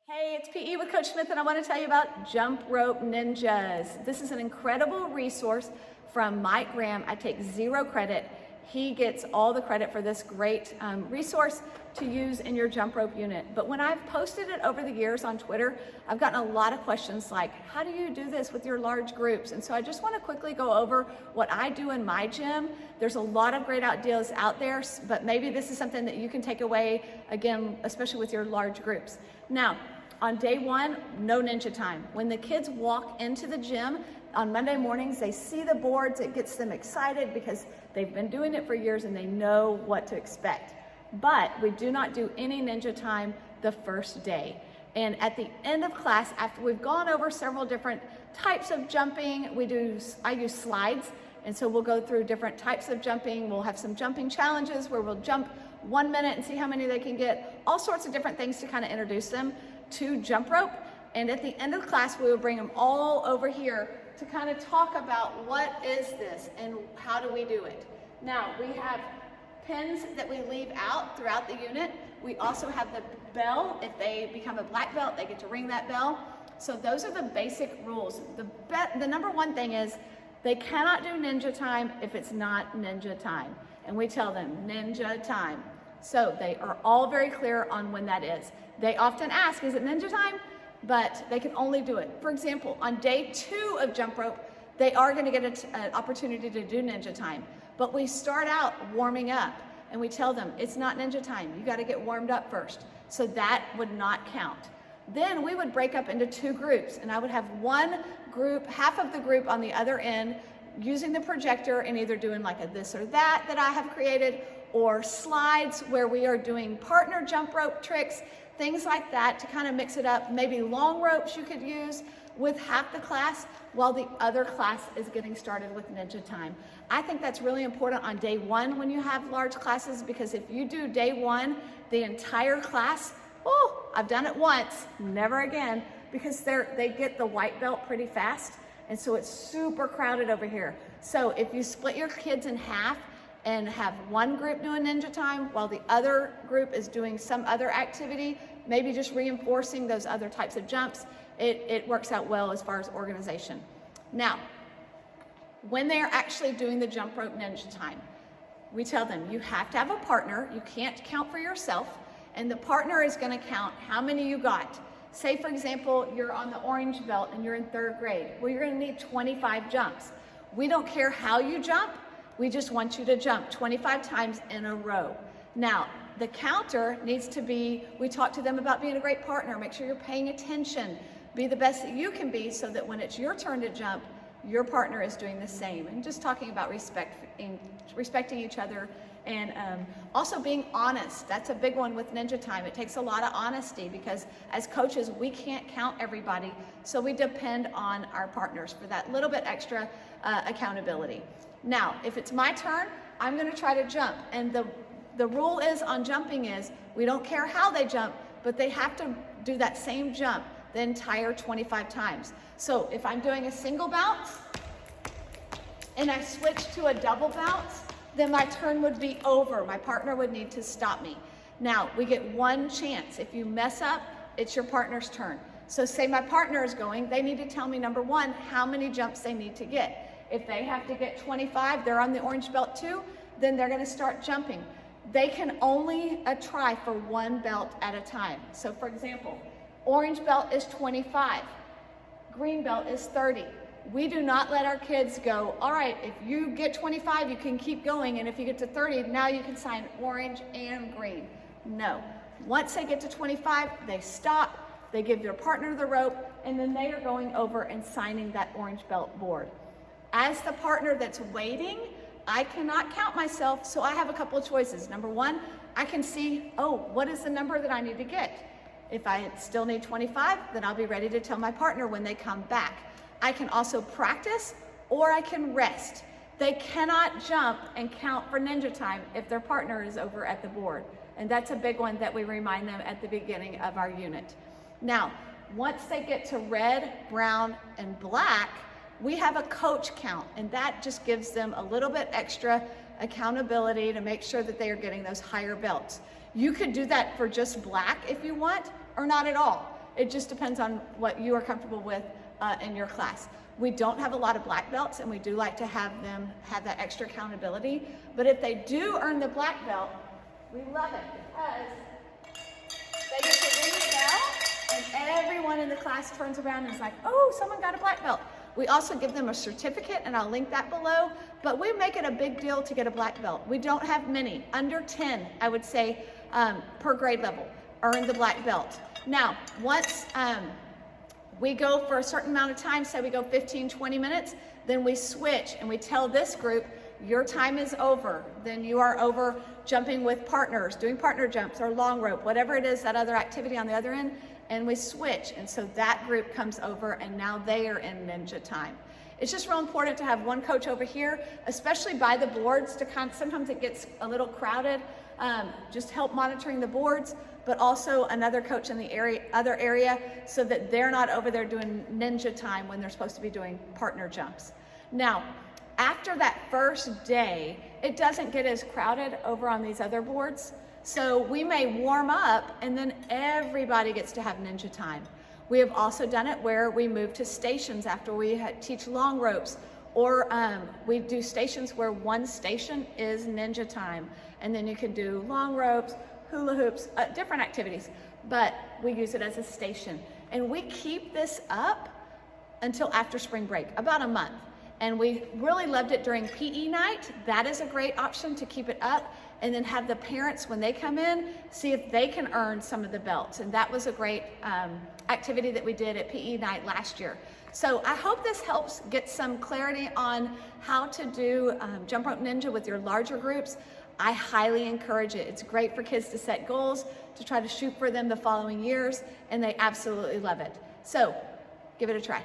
Hey, it's PE with Coach Smith, and I want to tell you about Jump Rope Ninjas. This is an incredible resource from Mike Graham. I take zero credit. He gets all the credit for this great resource to use in your jump rope unit. But when I've posted it over the years on Twitter, I've gotten a lot of questions like, how do you do this with your large groups? And so I just want to quickly go over what I do in my gym. There's a lot of great ideas out there, but maybe this is something that you can take away, again, especially with your large groups. Now, on day one, no ninja time. When the kids walk into the gym on Monday mornings, they see the boards, it gets them excited because they've been doing it for years and they know what to expect. But we do not do any ninja time the first day. And at the end of class, after we've gone over several different types of jumping, I use slides. And so we'll go through different types of jumping. We'll have some jumping challenges where we'll jump 1 minute and see how many they can get, all sorts of different things to kind of introduce them to jump rope. And at the end of class, we will bring them all over here to kind of talk about what is this and how do we do it. Now, we have pins that we leave out throughout the unit. We also have the bell. If they become a black belt, they get to ring that bell. So those are the basic rules. The number one thing is they cannot do ninja time if it's not ninja time. And we tell them ninja time. So they are all very clear on when that is. They often ask, is it ninja time? But they can only do it. For example, on day 2 of jump rope, they are going to get an opportunity to do ninja time. But we start out warming up and we tell them it's not ninja time. You got to get warmed up first. So that would not count. Then we would break up into 2 groups, and I would have one group, half of the group on the other end, using the projector and either doing like a this or that I have created, or slides where we are doing partner jump rope tricks, things like that to kind of mix it up. Maybe long ropes you could use with half the class while the other class is getting started with ninja time. I think that's really important on day 1 when you have large classes, because if you do day 1, the entire class, oh, I've done it once, never again, because they get the white belt pretty fast. And so it's super crowded over here. So if you split your kids in half and have one group doing ninja time while the other group is doing some other activity, maybe just reinforcing those other types of jumps, it works out well as far as organization. Now, when they are actually doing the jump rope ninja time, we tell them you have to have a partner. You can't count for yourself, and the partner is going to count how many you got. Say, for example, you're on the orange belt and you're in 3rd grade. Well, you're going to need 25 jumps. We don't care how you jump. We just want you to jump 25 times in a row. Now, the counter needs to be, we talk to them about being a great partner. Make sure you're paying attention. Be the best that you can be so that when it's your turn to jump, your partner is doing the same. And just talking about respecting each other, and also being honest. That's a big one with ninja time. It takes a lot of honesty because as coaches, we can't count everybody. So we depend on our partners for that little bit extra accountability. Now, if it's my turn, I'm going to try to jump. And the rule is on jumping is we don't care how they jump, but they have to do that same jump the entire 25 times. So if I'm doing a single bounce and I switch to a double bounce, then my turn would be over. My partner would need to stop me. Now, we get one chance. If you mess up, it's your partner's turn. So say my partner is going, they need to tell me, number 1, how many jumps they need to get. If they have to get 25, they're on the orange belt too, then they're gonna start jumping. They can only try for 1 belt at a time. So for example, orange belt is 25, green belt is 30. We do not let our kids go, all right, if you get 25, you can keep going, and if you get to 30, now you can sign orange and green. No. Once they get to 25, they stop, they give their partner the rope, and then they are going over and signing that orange belt board. As the partner that's waiting, I cannot count myself, so I have a couple of choices. Number 1, I can see, oh, what is the number that I need to get? If I still need 25, then I'll be ready to tell my partner when they come back. I can also practice, or I can rest. They cannot jump and count for ninja time if their partner is over at the board. And that's a big one that we remind them at the beginning of our unit. Now, once they get to red, brown, and black, we have a coach count, and that just gives them a little bit extra accountability to make sure that they are getting those higher belts. You could do that for just black if you want, or not at all. It just depends on what you are comfortable with in your class. We don't have a lot of black belts, and we do like to have them have that extra accountability. But if they do earn the black belt, we love it because they get to ring the bell, and everyone in the class turns around and is like, oh, someone got a black belt. We also give them a certificate, and I'll link that below, but we make it a big deal to get a black belt. We don't have many, under 10, I would say, per grade level, earn the black belt. Now, once we go for a certain amount of time, say we go 15, 20 minutes, then we switch and we tell this group, your time is over. Then you are over jumping with partners, doing partner jumps or long rope, whatever it is, that other activity on the other end, and we switch. And so that group comes over and now they are in ninja time. It's just real important to have one coach over here, especially by the boards, to sometimes it gets a little crowded, just help monitoring the boards, but also another coach in the other area so that they're not over there doing ninja time when they're supposed to be doing partner jumps. Now, after that first day, it doesn't get as crowded over on these other boards. So we may warm up and then everybody gets to have ninja time. We have also done it where we move to stations after we teach long ropes, or we do stations where one station is ninja time. And then you can do long ropes, hula hoops, different activities, but we use it as a station. And we keep this up until after spring break, about a month. And we really loved it during PE night. That is a great option to keep it up, and then have the parents, when they come in, see if they can earn some of the belts. And that was a great activity that we did at PE night last year. So I hope this helps get some clarity on how to do Jump Rope Ninja with your larger groups. I highly encourage it. It's great for kids to set goals, to try to shoot for them the following years, and they absolutely love it. So give it a try.